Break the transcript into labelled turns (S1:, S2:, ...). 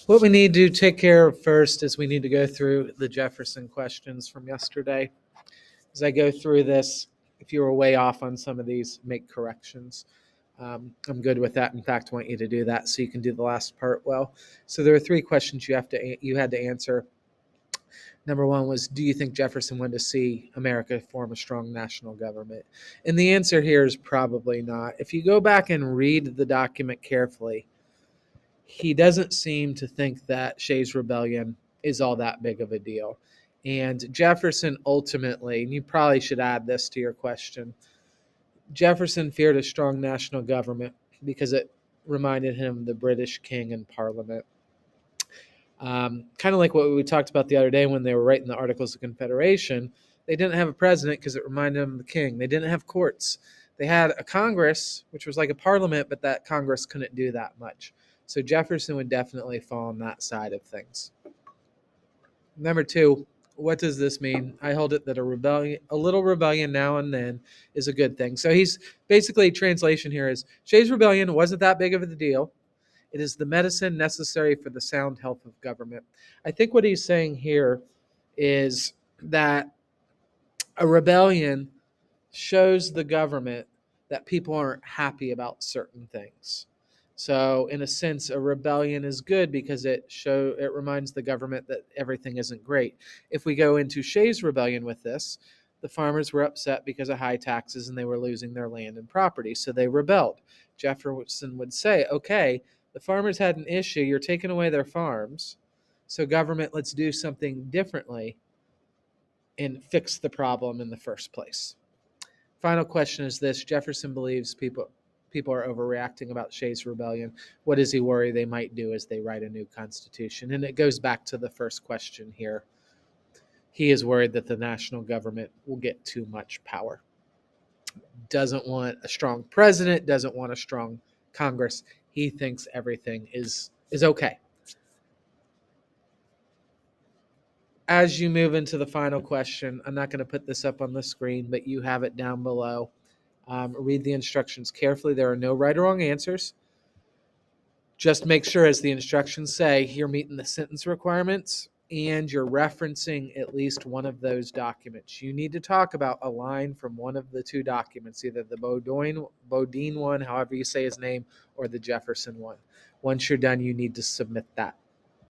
S1: What we need to take care of first is we need to go through the Jefferson questions from yesterday. As I go through this, if you were way off on some of these, make corrections. I'm good with that. In fact, I want you to do that so you can do the last part well. So there are three questions you had to answer. Number one was, do you think Jefferson wanted to see America form a strong national government? And the answer here is probably not. If you go back and read the document carefully, he doesn't seem to think that Shay's rebellion is all that big of a deal. And Jefferson ultimately, and you probably should add this to your question, Jefferson feared a strong national government because it reminded him of the British king and parliament. Kind of like what we talked about the other day when they were writing the Articles of Confederation. They didn't have a president because it reminded them of the king. They didn't have courts. They had a Congress, which was like a parliament, but that Congress couldn't do that much. So Jefferson would definitely fall on that side of things. Number two, what does this mean? I hold it that a little rebellion now and then is a good thing. So he's basically, translation here is, Shay's rebellion wasn't that big of a deal. It is the medicine necessary for the sound health of government. I think what he's saying here is that a rebellion shows the government that people aren't happy about certain things. So, in a sense, a rebellion is good because it reminds the government that everything isn't great. If we go into Shay's rebellion with this, the farmers were upset because of high taxes and they were losing their land and property, so they rebelled. Jefferson would say, okay, the farmers had an issue, you're taking away their farms, so government, let's do something differently and fix the problem in the first place. Final question is this: Jefferson believes people are overreacting about Shay's rebellion. What does he worry they might do as they write a new constitution? And it goes back to the first question here. He is worried that the national government will get too much power. Doesn't want a strong president, doesn't want a strong Congress. He thinks everything is okay. As you move into the final question, I'm not going to put this up on the screen, but you have it down below. Read the instructions carefully. There are no right or wrong answers. Just make sure, as the instructions say, you're meeting the sentence requirements and you're referencing at least one of those documents. You need to talk about a line from one of the two documents, either the Bodine one, however you say his name, or the Jefferson one. Once you're done, you need to submit that.